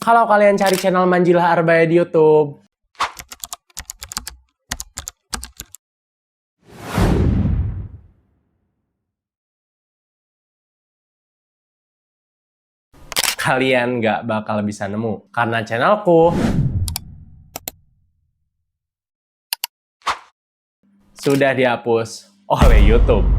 Kalau kalian cari channel Manjilah Arbaya di YouTube, kalian nggak bakal bisa nemu. Karena channelku sudah dihapus oleh YouTube.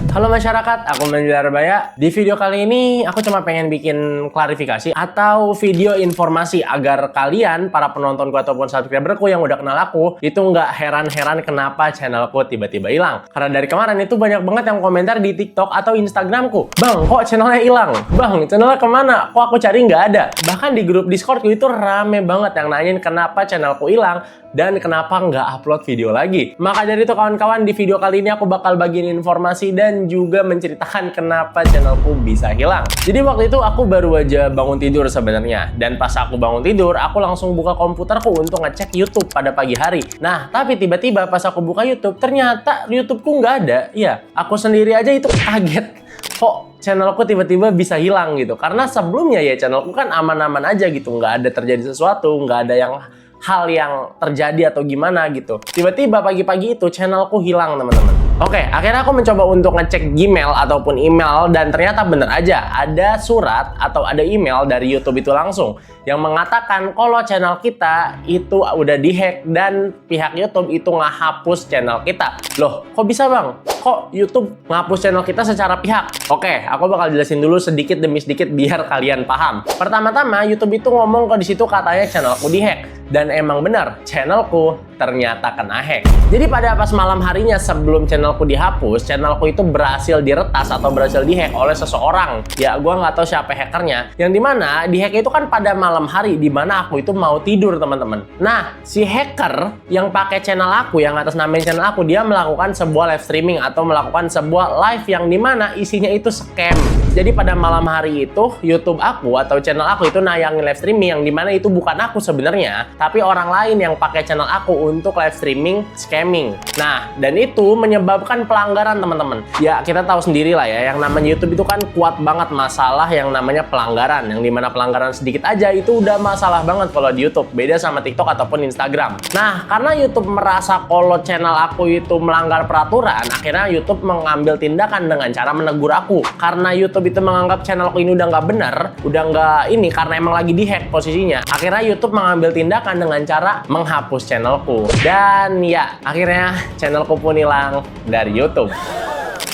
Halo masyarakat, aku Manjilah Arbaya. Di video kali ini aku cuma pengen bikin klarifikasi atau video informasi agar kalian, para penontonku ataupun subscriberku yang udah kenal aku, itu nggak heran-heran kenapa channelku tiba-tiba hilang. Karena dari kemarin itu banyak banget yang komentar di TikTok atau Instagramku. Bang, kok channelnya hilang? Bang, channelnya kemana? Kok aku cari nggak ada? Bahkan di grup Discordku itu rame banget yang nanyain kenapa channelku hilang dan kenapa nggak upload video lagi. Maka dari itu kawan-kawan, di video kali ini aku bakal bagiin informasi dan juga menceritakan kenapa channelku bisa hilang. Jadi waktu itu aku baru aja bangun tidur sebenarnya. Dan pas aku bangun tidur, aku langsung buka komputerku untuk ngecek YouTube pada pagi hari. Nah, tapi tiba-tiba pas aku buka YouTube, ternyata YouTubeku nggak ada. Iya, aku sendiri aja itu kaget. Kok channelku tiba-tiba bisa hilang gitu. Karena sebelumnya ya channelku kan aman-aman aja gitu. Nggak ada terjadi sesuatu, nggak ada hal yang terjadi atau gimana gitu. Tiba-tiba pagi-pagi itu channelku hilang teman-teman. Oke, akhirnya aku mencoba untuk ngecek Gmail ataupun email dan ternyata bener aja ada surat atau ada email dari YouTube itu langsung yang mengatakan kalau channel kita itu udah dihack dan pihak YouTube itu ngehapus channel kita. Loh, kok bisa bang? Kok YouTube ngapus channel kita secara pihak? Oke, aku bakal jelasin dulu sedikit demi sedikit biar kalian paham. Pertama-tama YouTube itu ngomong di situ katanya channelku dihack. Dan emang benar, channelku ternyata kena hack. Jadi pada pas malam harinya sebelum channelku dihapus, channelku itu berhasil diretas atau berhasil dihack oleh seseorang. Ya, gua nggak tahu siapa hackernya. Yang dimana dihack itu kan pada malam hari, dimana aku itu mau tidur teman-teman. Nah, si hacker yang pakai channel aku, yang atas namain channel aku, dia melakukan sebuah live streaming atau melakukan sebuah live yang dimana isinya itu scam. Jadi pada malam hari itu, YouTube aku atau channel aku itu nayangin live streaming yang dimana itu bukan aku sebenarnya, tapi orang lain yang pakai channel aku untuk live streaming scamming. Nah, dan itu menyebabkan pelanggaran teman-teman. Ya, kita tahu sendiri lah ya, yang namanya YouTube itu kan kuat banget masalah yang namanya pelanggaran. Yang dimana pelanggaran sedikit aja itu udah masalah banget kalau di YouTube. Beda sama TikTok ataupun Instagram. Nah, karena YouTube merasa kalau channel aku itu melanggar peraturan, akhirnya YouTube mengambil tindakan dengan cara menegur aku. Karena YouTube itu menganggap channelku ini udah nggak benar, udah nggak ini, karena emang lagi dihack posisinya. Akhirnya YouTube mengambil tindakan dengan cara menghapus channelku. Dan ya, akhirnya channelku pun hilang dari YouTube.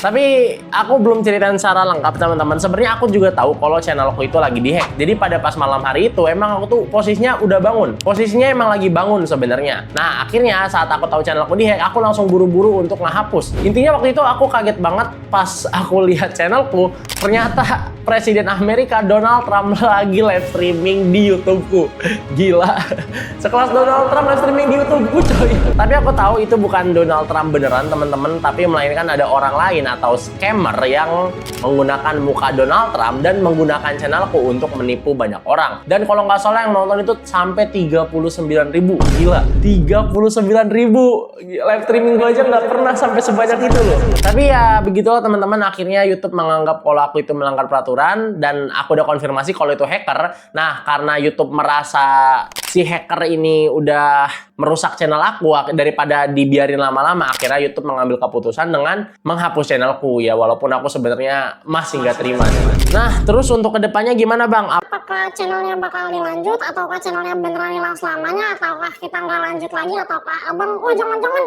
Tapi aku belum ceritain secara lengkap teman-teman. Sebenarnya aku juga tahu kalau channelku itu lagi dihack. Jadi pada pas malam hari itu emang aku tuh posisinya udah bangun. Posisinya emang lagi bangun sebenarnya. Nah, akhirnya saat aku tahu channelku dihack, aku langsung buru-buru untuk ngehapus. Intinya waktu itu aku kaget banget pas aku lihat channelku, ternyata Presiden Amerika Donald Trump lagi live streaming di YouTubeku. Gila. Sekelas Donald Trump live streaming di YouTubeku coy. Tapi aku tahu itu bukan Donald Trump beneran teman-teman, tapi melainkan ada orang lain atau scammer yang menggunakan muka Donald Trump dan menggunakan channelku untuk menipu banyak orang. Dan kalau nggak salah yang nonton itu sampai 39.000. Gila, 39.000. Live streaming gue aja nggak pernah sampai sebanyak itu loh. Tapi ya begitulah teman-teman, akhirnya YouTube menganggap kalau aku itu melanggar peraturan dan aku udah konfirmasi kalau itu hacker. Nah, karena YouTube merasa si hacker ini udah merusak channel aku, daripada dibiarin lama-lama, akhirnya YouTube mengambil keputusan dengan menghapus channelku. Ya walaupun aku sebenarnya masih nggak terima. Nah, terus untuk kedepannya gimana bang? Apakah channelnya bakal dilanjut, ataukah channelnya beneran hilang selamanya, ataukah kita nggak lanjut lagi, ataukah abang, jangan-jangan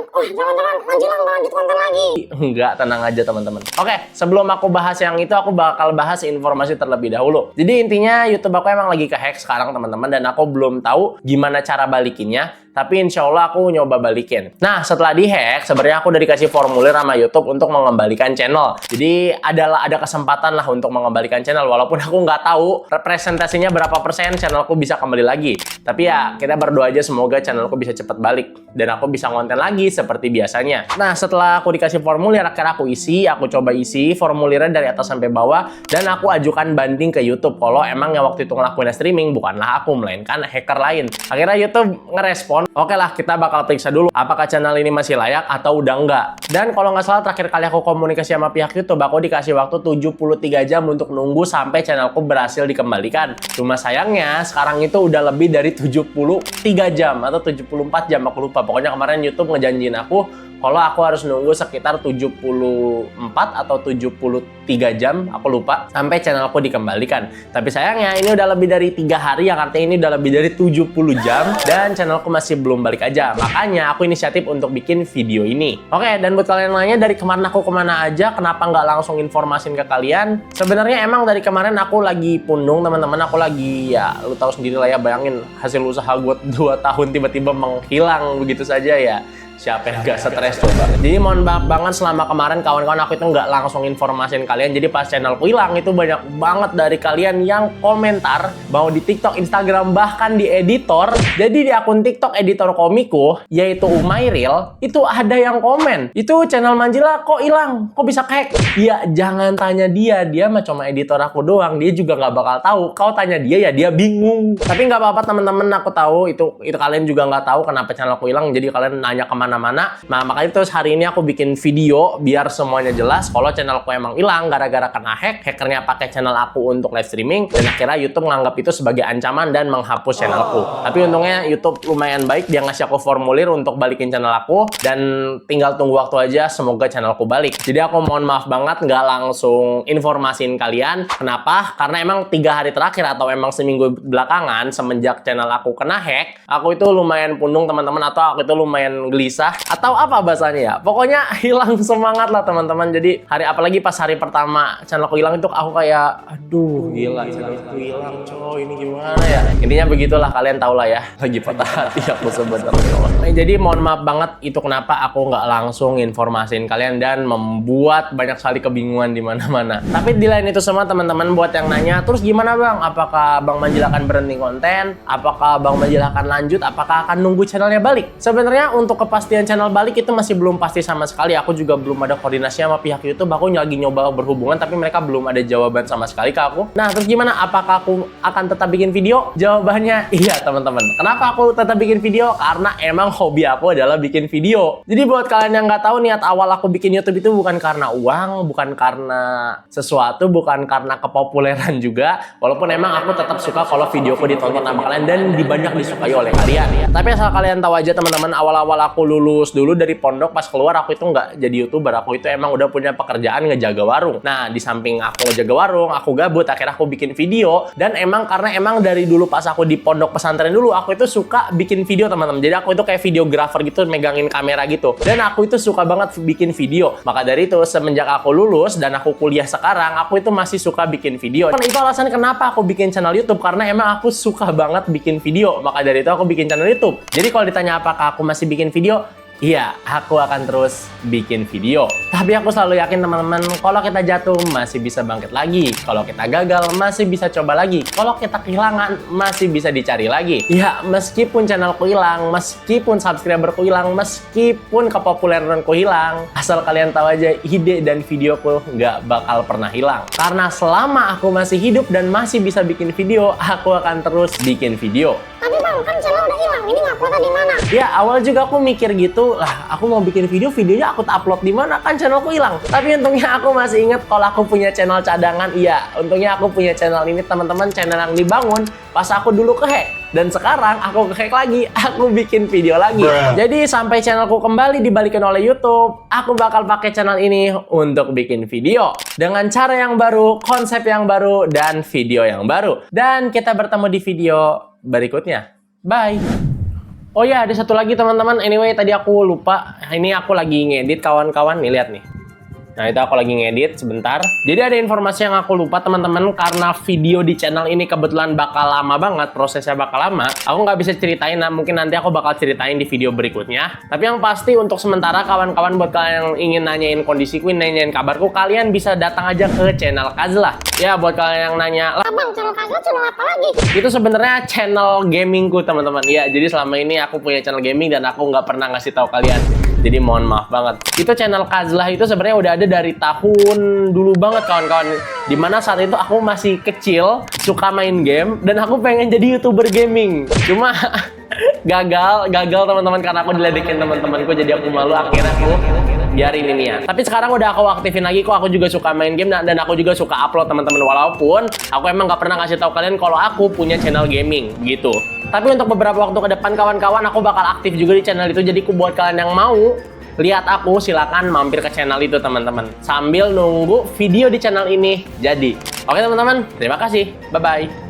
Manjilah nggak lanjut konten lagi? Enggak, tenang aja teman-teman. Oke, sebelum aku bahas yang itu, aku bakal bahas informasi terlebih dahulu. Jadi intinya YouTube aku emang lagi ke-hack sekarang teman-teman, dan aku belum tahu gimana cara balikinnya. Tapi insya Allah aku nyoba balikin. Nah, setelah dihack, sebenarnya aku udah dikasih formulir sama YouTube untuk mengembalikan channel. Jadi ada kesempatan lah untuk mengembalikan channel. Walaupun aku nggak tahu representasinya berapa persen channelku bisa kembali lagi. Tapi ya kita berdoa aja semoga channelku bisa cepat balik dan aku bisa ngonten lagi seperti biasanya. Nah, setelah aku dikasih formulir, akhirnya aku coba isi formulirnya dari atas sampai bawah dan aku ajukan banding ke YouTube kalau emang yang waktu itu ngelakuin streaming bukanlah aku, melainkan hacker lain. Akhirnya YouTube ngerespon Oke lah, kita bakal periksa dulu apakah channel ini masih layak atau udah enggak. Dan kalau nggak salah terakhir kali aku komunikasi sama pihak YouTube, aku dikasih waktu 73 jam untuk nunggu sampai channelku berhasil dikembalikan. Cuma sayangnya sekarang itu udah lebih dari 73 jam atau 74 jam, aku lupa. Pokoknya kemarin YouTube ngejanjiin aku kalau aku harus nunggu sekitar 74 atau 73 jam, aku lupa, sampai channelku dikembalikan. Tapi sayangnya ini udah lebih dari 3 hari, yang artinya ini udah lebih dari 70 jam, dan channelku masih belum balik aja. Makanya aku inisiatif untuk bikin video ini. Oke, dan buat kalian nanya dari kemarin aku kemana aja, kenapa nggak langsung informasin ke kalian? Sebenarnya emang dari kemarin aku lagi pundung, teman-teman. Aku lagi, ya lu tahu sendiri lah ya, bayangin hasil usaha gue 2 tahun tiba-tiba menghilang begitu saja ya. Siapa yang gak stres coba? Jadi mohon maaf banget selama kemarin kawan-kawan aku itu nggak langsung informasin kalian. Jadi pas channelku hilang itu banyak banget dari kalian yang komentar mau di TikTok, Instagram, bahkan di editor. Jadi di akun TikTok editor komiku yaitu Umairil itu ada yang komen, itu channel Manjila kok hilang, kok bisa hack? Ya jangan tanya dia mah cuma editor aku doang, dia juga nggak bakal tahu. Kau tanya dia ya dia bingung. Tapi nggak apa-apa teman-teman, aku tahu itu kalian juga nggak tahu kenapa channelku hilang. Jadi kalian nanya kemana-mana. Nah makanya terus hari ini aku bikin video biar semuanya jelas kalau channelku emang hilang gara-gara kena hack. Hackernya pakai channel aku untuk live streaming dan akhirnya YouTube menganggap itu sebagai ancaman dan menghapus channelku. Tapi untungnya YouTube lumayan baik, dia ngasih aku formulir untuk balikin channel aku dan tinggal tunggu waktu aja, semoga channelku balik. Jadi aku mohon maaf banget nggak langsung informasiin kalian. Kenapa? Karena emang 3 hari terakhir atau emang seminggu belakangan semenjak channel aku kena hack, aku itu lumayan pundung teman-teman, atau aku itu lumayan gelisah atau apa bahasanya ya. Pokoknya hilang semangat lah teman-teman. Jadi apalagi pas hari pertama channelku hilang itu aku kayak aduh gila, channelku hilang coy, ini gimana ya. Intinya begitulah, kalian tau lah ya, lagi patah hati aku sebenarnya. Jadi mohon maaf banget itu kenapa aku nggak langsung informasiin kalian dan membuat banyak sekali kebingungan di mana-mana. Tapi di lain itu semua teman-teman, buat yang nanya terus gimana bang, apakah Bang Manjil akan berhenti konten, apakah Bang Manjil akan lanjut, apakah akan nunggu channelnya balik? Sebenarnya untuk kepastian channel balik itu masih belum pasti sama sekali. Aku juga belum ada koordinasi sama pihak YouTube. Aku lagi nyoba berhubungan tapi mereka belum ada jawaban sama sekali ke aku. Nah terus gimana, apakah aku akan tetap bikin video? Jawabannya iya teman-teman. Kenapa aku tetap bikin video? Karena emang hobi aku adalah bikin video. Jadi buat kalian yang nggak tahu, niat awal aku bikin YouTube itu bukan karena uang, bukan karena sesuatu, bukan karena kepopuleran juga. Walaupun emang aku tetap suka kalau videoku ditonton sama kalian dan banyak disukai oleh kalian ya. Tapi asal kalian tahu aja teman-teman, awal-awal aku lulus dulu dari pondok, pas keluar aku itu nggak jadi YouTuber. Aku itu emang udah punya pekerjaan ngejaga warung. Nah di samping aku ngejaga warung, aku gabut, akhirnya aku bikin video. Dan emang karena emang dari dulu pas aku di pondok pesantren dulu, aku itu suka bikin video teman-teman. Jadi aku itu kayak videographer gitu, megangin kamera gitu. Dan aku itu suka banget bikin video. Maka dari itu semenjak aku lulus dan aku kuliah sekarang, aku itu masih suka bikin video. Karena itu alasan kenapa aku bikin channel YouTube, karena emang aku suka banget bikin video. Maka dari itu aku bikin channel YouTube. Jadi kalau ditanya apakah aku masih bikin video, iya, aku akan terus bikin video. Tapi aku selalu yakin teman-teman, kalau kita jatuh masih bisa bangkit lagi. Kalau kita gagal masih bisa coba lagi. Kalau kita kehilangan masih bisa dicari lagi. Ya, meskipun channelku hilang, meskipun subscriberku hilang, meskipun kepopuleranku hilang, asal kalian tahu aja ide dan videoku nggak bakal pernah hilang. Karena selama aku masih hidup dan masih bisa bikin video, aku akan terus bikin video. Tapi bang, kan channel udah hilang, ini nguploadnya di mana? Ya awal juga aku mikir gitu, lah aku mau bikin videonya aku upload di mana, kan channelku hilang. Tapi untungnya aku masih inget kalau aku punya channel cadangan. Iya, untungnya aku punya channel ini teman-teman, channel yang dibangun pas aku dulu kehack. Dan sekarang aku kehack lagi, aku bikin video lagi. Jadi sampai channelku kembali dibalikin oleh YouTube, aku bakal pakai channel ini untuk bikin video dengan cara yang baru, konsep yang baru, dan video yang baru. Dan kita bertemu di video berikutnya. Bye. Oh ya, ada satu lagi teman-teman. Anyway, tadi aku lupa. Ini aku lagi ngedit kawan-kawan. Nih, lihat nih. Nah, itu aku lagi ngedit sebentar. Jadi ada informasi yang aku lupa teman-teman, karena video di channel ini kebetulan bakal lama banget, prosesnya bakal lama. Aku nggak bisa ceritain, nah mungkin nanti aku bakal ceritain di video berikutnya. Tapi yang pasti untuk sementara kawan-kawan, buat kalian yang ingin nanyain kondisiku, nanyain kabarku, kalian bisa datang aja ke channel Kazlah. Ya, buat kalian yang nanya, Bang, channel Kazlah channel apa lagi? itu sebenarnya channel gamingku teman-teman. Ya, jadi selama ini aku punya channel gaming dan aku nggak pernah ngasih tahu kalian. Jadi mohon maaf banget. Itu channel Kazlah itu sebenarnya udah ada dari tahun dulu banget kawan-kawan. Dimana saat itu aku masih kecil, suka main game dan aku pengen jadi YouTuber gaming. Cuma gagal teman-teman karena aku diledekin teman-temanku, jadi aku malu, akhirnya aku biarin ini ya. Tapi sekarang udah aku aktifin lagi kok, aku juga suka main game dan aku juga suka upload teman-teman, walaupun aku emang nggak pernah kasih tahu kalian kalau aku punya channel gaming gitu. Tapi untuk beberapa waktu ke depan kawan-kawan aku bakal aktif juga di channel itu, jadi buat kalian yang mau lihat aku silakan mampir ke channel itu teman-teman, sambil nunggu video di channel ini jadi. Oke teman-teman, terima kasih, bye bye.